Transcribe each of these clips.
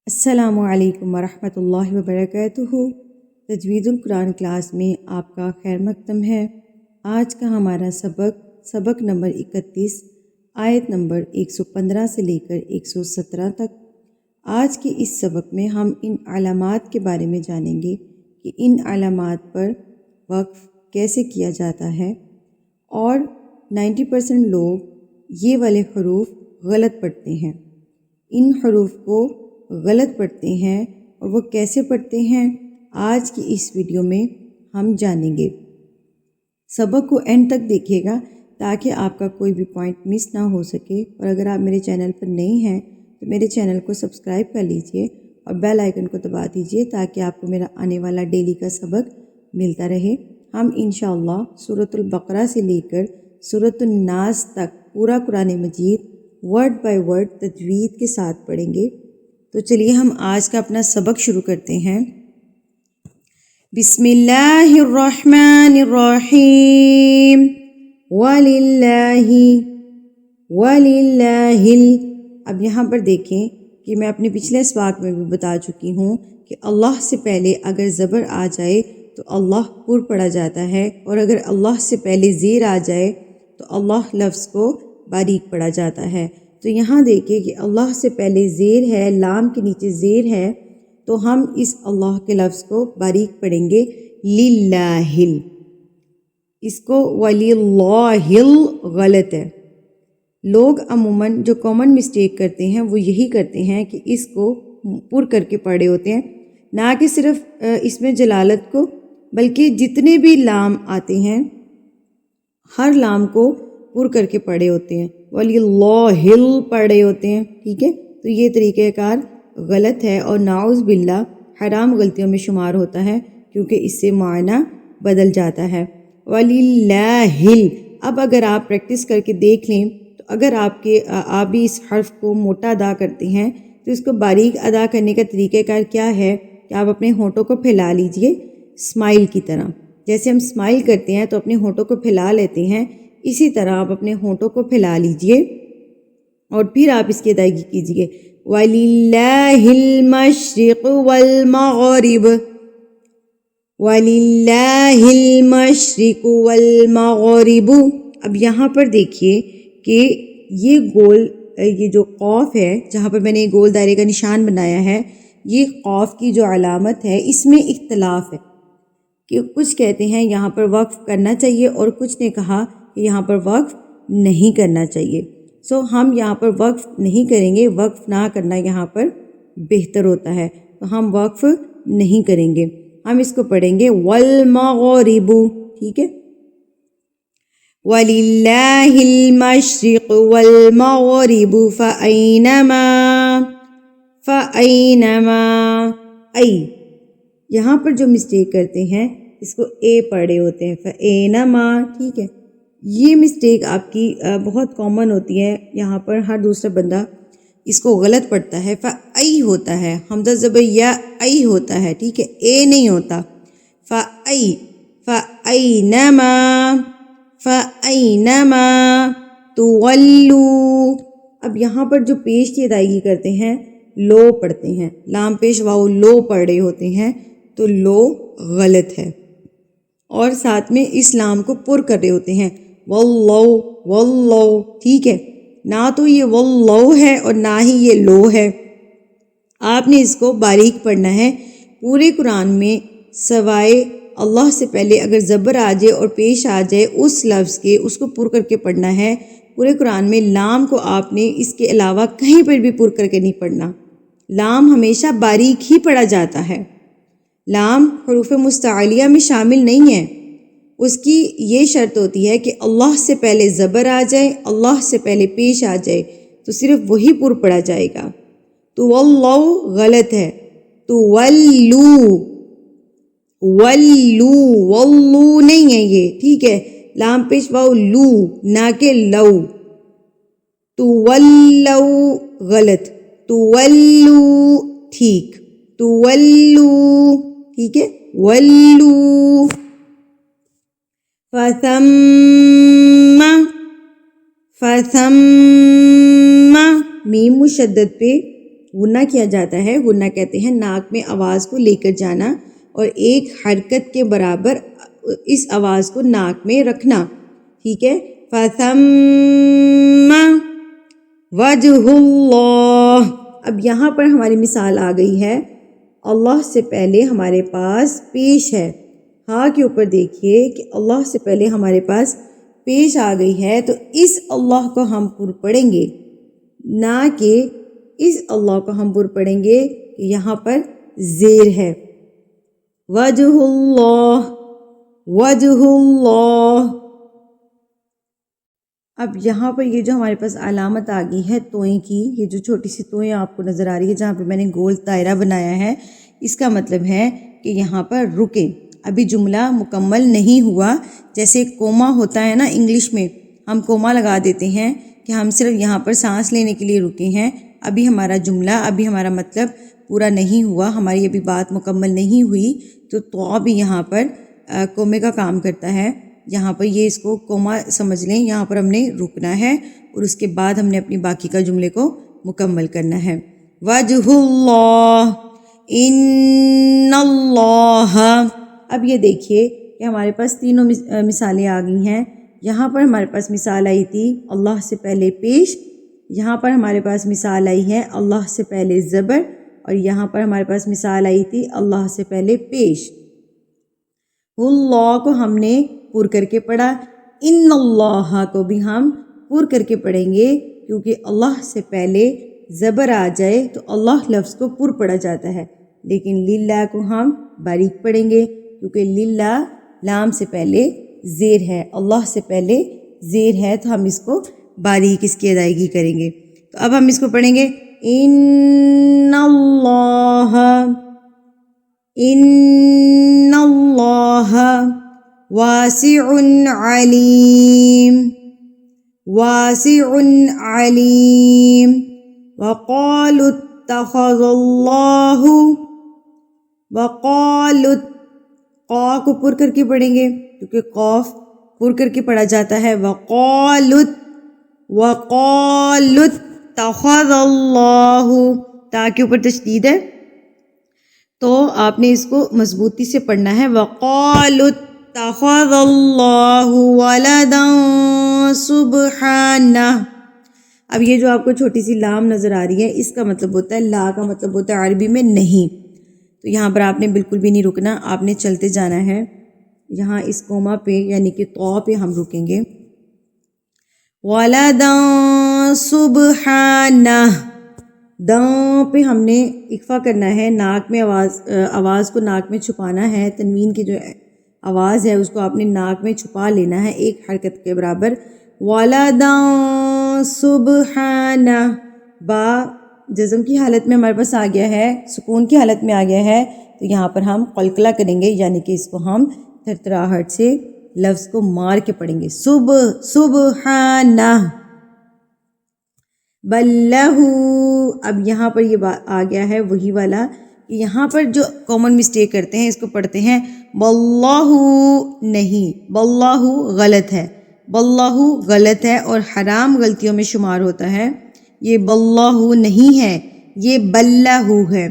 السلام علیکم ورحمۃ اللہ وبرکاتہ۔ تجوید القرآن کلاس میں آپ کا خیر مقدم ہے۔ آج کا ہمارا سبق نمبر 31 آیت نمبر 115 سے لے کر 117 تک۔ آج کے اس سبق میں ہم ان علامات کے بارے میں جانیں گے کہ ان علامات پر وقف کیسے کیا جاتا ہے، اور 90% لوگ یہ والے حروف غلط پڑھتے ہیں۔ ان حروف کو غلط پڑھتے ہیں اور وہ کیسے پڑھتے ہیں، آج کی اس ویڈیو میں ہم جانیں گے۔ سبق کو اینڈ تک دیکھیے گا تاکہ آپ کا کوئی بھی پوائنٹ مس نہ ہو سکے، اور اگر آپ میرے چینل پر نئے ہیں تو میرے چینل کو سبسکرائب کر لیجئے اور بیل آئیکن کو دبا دیجئے تاکہ آپ کو میرا آنے والا ڈیلی کا سبق ملتا رہے۔ ہم انشاءاللہ سورۃ البقرہ سے لے کر سورۃ الناس تک پورا قرآن مجید ورڈ بائی ورڈ تجوید کے ساتھ پڑھیں گے۔ تو چلیے ہم آج کا اپنا سبق شروع کرتے ہیں۔ بسم اللہ الرحمن الرحیم وللہ اب یہاں پر دیکھیں کہ میں اپنے پچھلے اسباق میں بھی بتا چکی ہوں کہ اللہ سے پہلے اگر زبر آ جائے تو اللہ پر پڑھا جاتا ہے، اور اگر اللہ سے پہلے زیر آ جائے تو اللہ لفظ کو باریک پڑھا جاتا ہے۔ تو یہاں دیکھیں کہ اللہ سے پہلے زیر ہے، لام کے نیچے زیر ہے، تو ہم اس اللہ کے لفظ کو باریک پڑھیں گے للہ۔ اس کو ولی اللہ غلط ہے۔ لوگ عموماً جو کامن مسٹیک کرتے ہیں وہ یہی کرتے ہیں کہ اس کو پر کر کے پڑھے ہوتے ہیں، نہ کہ صرف اس میں جلالت کو، بلکہ جتنے بھی لام آتے ہیں ہر لام کو پر کر کے پڑھے ہوتے ہیں، ولی اللہ پڑھے ہوتے ہیں، ٹھیک ہے۔ تو یہ طریقہ کار غلط ہے اور نعوذ باللہ حرام غلطیوں میں شمار ہوتا ہے، کیونکہ اس سے معنی بدل جاتا ہے۔ وللہ اب اگر آپ پریکٹس کر کے دیکھ لیں تو اگر آپ بھی اس حرف کو موٹا ادا کرتے ہیں تو اس کو باریک ادا کرنے کا طریقہ کار کیا ہے کہ آپ اپنے ہونٹوں کو پھیلا لیجئے اسمائل کی طرح۔ جیسے ہم اسمائل کرتے ہیں تو اپنے ہونٹوں کو پھیلا لیتے ہیں، اسی طرح آپ اپنے ہونٹوں کو پھیلا لیجئے اور پھر آپ اس کی ادائیگی کیجئے۔ وَلِلَّهِ الْمَشْرِقُ وَالْمَغْرِبُ وَلِلَّهِ الْمَشْرِقُ وَالْمَغْرِبُ اب یہاں پر دیکھیے کہ یہ جو قوف ہے، جہاں پر میں نے گول دائرے کا نشان بنایا ہے، یہ قوف کی جو علامت ہے اس میں اختلاف ہے کہ کچھ کہتے ہیں یہاں پر وقف کرنا چاہیے اور کچھ نے کہا کہ یہاں پر وقف نہیں کرنا چاہیے۔ ہم یہاں پر وقف نہیں کریں گے، وقف نہ کرنا یہاں پر بہتر ہوتا ہے، تو ہم وقف نہیں کریں گے، ہم اس کو پڑھیں گے والمغرب، ٹھیک ہے۔ وَلِلَّهِ الْمَشْرِقُ وَالْمَغْرِبُ فَأَيْنَمَا یہاں پر جو مسٹیک کرتے ہیں اس کو اے پڑھے ہوتے ہیں، فَأَيْنَمَا، ٹھیک ہے۔ یہ مسٹیک آپ کی بہت کامن ہوتی ہے، یہاں پر ہر دوسرا بندہ اس کو غلط پڑھتا ہے۔ فَأَي ہوتا ہے، حمزہ زبر یا ای ہوتا ہے، ٹھیک ہے، اے نہیں ہوتا۔ فَأَيْنَمَا تُوَلُّوا اب یہاں پر جو پیش کی ادائیگی کرتے ہیں لو پڑھتے ہیں، لام پیش واؤ لو پڑھ رہے ہوتے ہیں، تو لو غلط ہے، اور ساتھ میں اس لام کو پر کر رہے ہوتے ہیں، واللہ، ٹھیک ہے۔ نہ تو یہ واللہ ہے اور نہ ہی یہ لو ہے، آپ نے اس کو باریک پڑھنا ہے۔ پورے قرآن میں سوائے اللہ سے پہلے اگر زبر آ جائے اور پیش آ جائے اس لفظ کے، اس کو پر کر کے پڑھنا ہے۔ پورے قرآن میں لام کو آپ نے اس کے علاوہ کہیں پر بھی پر کر کے نہیں پڑھنا، لام ہمیشہ باریک ہی پڑھا جاتا ہے۔ لام حروف مستعلیہ میں شامل نہیں ہے، اس کی یہ شرط ہوتی ہے کہ اللہ سے پہلے زبر آ جائے، اللہ سے پہلے پیش آ جائے، تو صرف وہی پر پڑھا جائے گا۔ تو واللہ غلط ہے، تو واللو نہیں ہے یہ، ٹھیک ہے، لام پیش واؤ لو نہ کہ لو۔ تو ولو غلط، تو ولو ٹھیک، تو ولو ٹھیک ہے، ولو۔ فَثَمَّ میم مشدد پہ غنہ کیا جاتا ہے. غنہ کہتے ہیں ناک میں آواز کو لے کر جانا اور ایک حرکت کے برابر اس آواز کو ناک میں رکھنا. ٹھیک ہے. فَثَمَّ وَجْهُ اللَّهِ. اب یہاں پر ہماری مثال آ گئی ہے. اللہ سے پہلے ہمارے پاس پیش ہے. ہاں کے اوپر دیکھیے کہ اللہ سے پہلے ہمارے پاس پیش آ گئی ہے تو اس اللہ کو ہم پر پڑھیں گے، نہ کہ اس اللہ کو ہم پر پڑھیں گے کہ یہاں پر زیر ہے. وجہ اللہ، وجہ اللہ. اب یہاں پر یہ جو ہمارے پاس علامت آ گئی ہے توئیں کی، یہ جو چھوٹی سی توئیں آپ کو نظر آ رہی ہے جہاں پہ میں نے گول دائرہ بنایا ہے، اس کا مطلب ہے کہ یہاں پر رکیں. ابھی جملہ مکمل نہیں ہوا. جیسے کوما ہوتا ہے نا انگلش میں، ہم کوما لگا دیتے ہیں کہ ہم صرف یہاں پر سانس لینے کے لیے رکے ہیں. ابھی ہمارا جملہ، ابھی ہمارا مطلب پورا نہیں ہوا، ہماری ابھی بات مکمل نہیں ہوئی. تو بھی یہاں پر کومے کا کام کرتا ہے. یہاں پر یہ اس کو کوما سمجھ لیں. یہاں پر ہم نے رکنا ہے اور اس کے بعد ہم نے اپنی باقی کا جملے کو مکمل کرنا ہے. وجہ اللہ، ان اللہ. اب یہ دیکھیے کہ ہمارے پاس تینوں مثالیں آ گئی ہیں. یہاں پر ہمارے پاس مثال آئی تھی اللہ سے پہلے پیش، یہاں پر ہمارے پاس مثال آئی ہے اللہ سے پہلے زبر، اور یہاں پر ہمارے پاس مثال آئی تھی اللہ سے پہلے پیش. اللہ کو ہم نے پر کر کے پڑھا، ان اللہ کو بھی ہم پر کر کے پڑھیں گے کیونکہ اللہ سے پہلے زبر آ جائے تو اللہ لفظ کو پر پڑھا جاتا ہے. لیکن للہ کو ہم باریک پڑھیں گے کیونکہ للہ لام سے پہلے زیر ہے، اللہ سے پہلے زیر ہے، تو ہم اس کو باریک اس کی ادائیگی کریں گے. تو اب ہم اس کو پڑھیں گے ان اللہ، ان اللہ واسع علیم، واسع علیم. وقالوا اتخذ اللہ، وقالوا، قا کو پر کر کے پڑھیں گے کیونکہ قاف پر کر کے پڑھا جاتا ہے. وقالوا، وقالوا اتخذ اللہ، تا کے اوپر تشدید ہے تو آپ نے اس کو مضبوطی سے پڑھنا ہے. وقالوا اتخذ اللہ ولدا سبحانہ. اب یہ جو آپ کو چھوٹی سی لام نظر آ رہی ہے، اس کا مطلب ہوتا ہے، لا کا مطلب ہوتا ہے عربی میں نہیں. تو یہاں پر آپ نے بالکل بھی نہیں رکنا، آپ نے چلتے جانا ہے. یہاں اس کوما پہ یعنی کہ طا پہ ہم رکیں گے. ولدا سبحانہ، داں پہ ہم نے اکفا کرنا ہے، ناک میں آواز کو ناک میں چھپانا ہے. تنوین کی جو آواز ہے اس کو آپ نے ناک میں چھپا لینا ہے ایک حرکت کے برابر. ولدا سبحانہ، با جزم کی حالت میں ہمارے پاس آ گیا ہے، سکون کی حالت میں آ گیا ہے، تو یہاں پر ہم قلقلہ کریں گے، یعنی کہ اس کو ہم تھرتھراہٹ سے لفظ کو مار کے پڑھیں گے. سبحانہ. بلہ، اب یہاں پر یہ آ گیا ہے وہی والا کہ یہاں پر جو کامن مسٹیک کرتے ہیں اس کو پڑھتے ہیں باللہ، نہیں، باللہ غلط ہے، باللہ غلط ہے اور حرام غلطیوں میں شمار ہوتا ہے. یہ باللہ نہیں ہے، یہ بلہ ہے.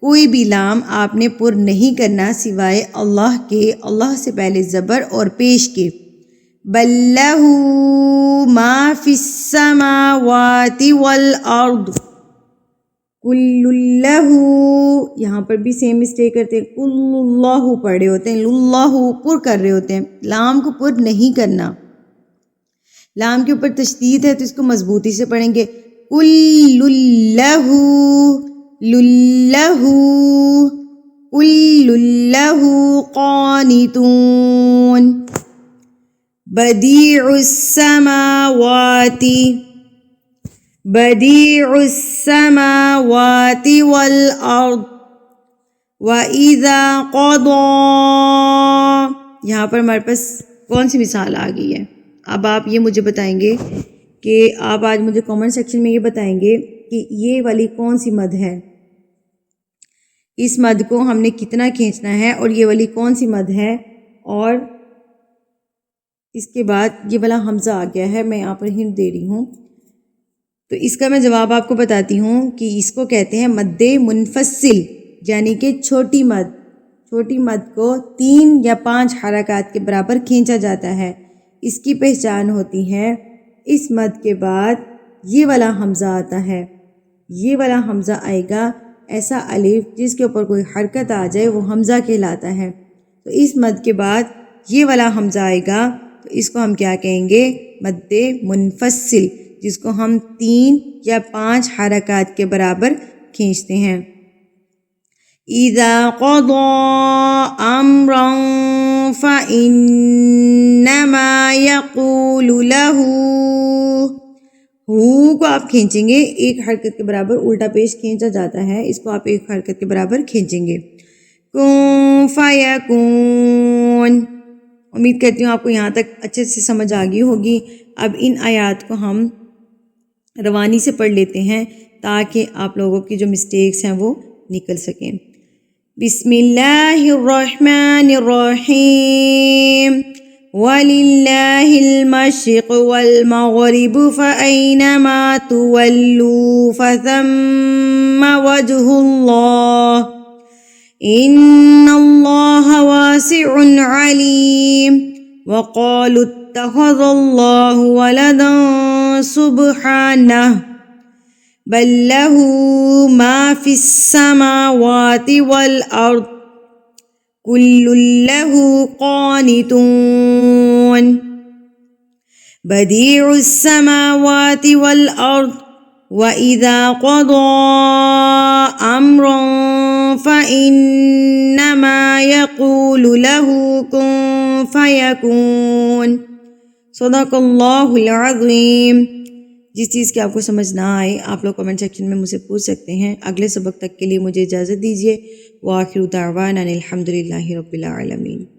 کوئی بھی لام آپ نے پر نہیں کرنا سوائے اللہ کے، اللہ سے پہلے زبر اور پیش کے. بلہ ما فی السماوات والارض، کل اللہ، یہاں پر بھی سیم مسٹیک کرتے ہیں، کل اللہ پڑھ رہے ہوتے ہیں، اللہ پر کر رہے ہوتے ہیں. لام کو پر نہیں کرنا، لام کے اوپر تشدید ہے تو اس کو مضبوطی سے پڑھیں گے. کل اللہ، للہ، کل اللہ قانتون. بدیع السماوات، بدیع السماوات والارض. وَإِذَا قَضَىٰ، یہاں پر ہمارے پاس کون سی مثال آ گئی ہے؟ اب آپ یہ مجھے بتائیں گے کہ آپ آج مجھے کامنٹ سیکشن میں یہ بتائیں گے کہ یہ والی کون سی مد ہے، اس مد کو ہم نے کتنا کھینچنا ہے، اور یہ والی کون سی مد ہے، اور اس کے بعد یہ والا حمزہ آ گیا ہے. میں یہاں پر ہنٹ دے رہی ہوں تو اس کا میں جواب آپ کو بتاتی ہوں کہ اس کو کہتے ہیں مد منفصل، یعنی کہ چھوٹی مد کو 3 یا 5 حرکات کے برابر کھینچا جاتا ہے۔ اس کی پہچان ہوتی ہے اس مد کے بعد یہ والا حمزہ آتا ہے، یہ والا حمزہ آئے گا، ایسا الف جس کے اوپر کوئی حرکت آ جائے وہ حمزہ کہلاتا ہے۔ تو اس مد کے بعد یہ والا حمزہ آئے گا تو اس کو ہم کیا کہیں گے؟ مد منفصل، جس کو ہم 3 یا 5 حرکات کے برابر کھینچتے ہیں۔ اذا قضى امرا فانما يقول له، ہو کو آپ کھینچیں گے، ایک حرکت کے برابر الٹا پیش کھینچا جاتا ہے، اس کو آپ ایک حرکت کے برابر کھینچیں گے۔ کن فیکون، امید کرتی ہوں آپ کو یہاں تک اچھے سے سمجھ آ گئی ہوگی۔ اب ان آیات کو ہم روانی سے پڑھ لیتے ہیں تاکہ آپ لوگوں کی جو مسٹیکس ہیں وہ نکل سکیں۔ بسم اللہ الرحمن الرحیم، وَلِلَّهِ الْمَشْرِقُ وَالْمَغْرِبُ فَأَيْنَمَا تُوَلُّوا فَثَمَّ وَجْهُ اللَّهِ إِنَّ اللَّهَ وَاسِعٌ عَلِيمٌ۔ وَقَالُوا اتَّخَذَ اللَّهُ وَلَدًا سُبْحَانَهُ بَل لَّهُ مَا فِي السَّمَاوَاتِ وَالْأَرْضِ كُلٌّ لَّهُ قَانِتُونَ۔ بَدِيعُ السَّمَاوَاتِ وَالْأَرْضِ وَإِذَا قَضَىٰ أَمْرًا فَإِنَّمَا يَقُولُ لَهُ كُن فَيَكُونُ۔ صدق اللہ العظیم۔ جس چیز کی آپ کو سمجھ نہ آئے آپ لوگ کمنٹ سیکشن میں مجھ سے پوچھ سکتے ہیں۔ اگلے سبق تک کے لیے مجھے اجازت دیجیے۔ وآخر دعوانا الحمد للہ رب العالمین۔